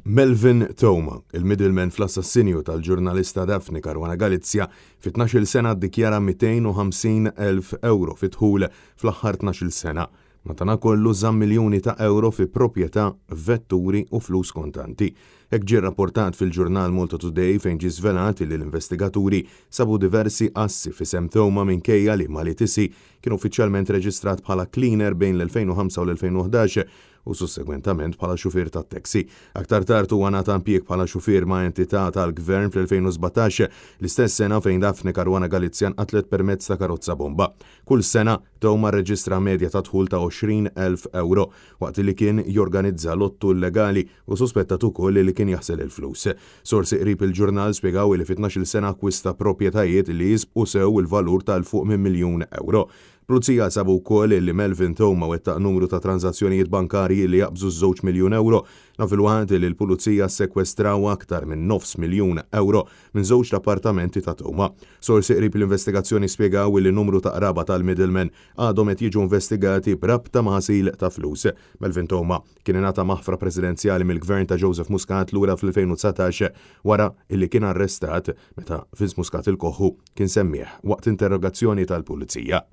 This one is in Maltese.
Melvin Thoma, il-middleman fl-assassinju tal-ġurnalista Daphne Caruana Galizia fit-12 sena ddikjara 250,000 euro fit-tħul fl-aħħar 12 sena. Matana kollu żamm miljuni ta' euro fi proprjetà, vetturi u flus kontanti. Hekk ġie rrapportat fil-ġurnal Malta Today fejn ġie żvelat li l-investigaturi sabu diversi assi f'isem Thoma minkejja li Malitisi kien uffiċjalment reġistrat bħala cleaner bejn l-2005 u l-2011 u sussegwentament bħala xufier tat-taxi. Aktar tard huwa ngħata impjieg bħala xufier ma' entità tal-Gvern fl-2017 l-istess sena fejn Daphne Caruana Galizia nqatlet permezz ta' karozza bomba. Kull sena Thoma rreġistra medja ta' dħul ta' 20,000 euro waqt li kien jorganizza lottu illegali u suspettat ukoll li kien jaħsel il-flus. Sorsi qrib il-ġurnal spjegaw li fit-12 sena akkwista proprjetajiet li jisbqu sew il-valur tal-fuq minn miljun euro. Pulizija sabu wkoll li Melvin Thoma wettaq numru ta' transazzjonijiet bankarji li jaqbżu ż2 miljun euro, nafilwaqt li l-pulizija ssekwestraw aktar minn 900,000 euro minn żewġ appartamenti ta' Thoma. Sorsi qrib l-investigazzjoni spjegaw li numru ta' qraba tal-middleman għadhom qed jiġu investigati b'rabta ma' ħasil ta' flus. Melvin Thoma kien ingħata maħfra presidenzjali mill-Gvern ta' Joseph Muscat lura fl-2019 wara illi kien arrestat meta Vince Muscat il-Koħu kien semmieħ waqt interrogazzjoni tal-pulizija.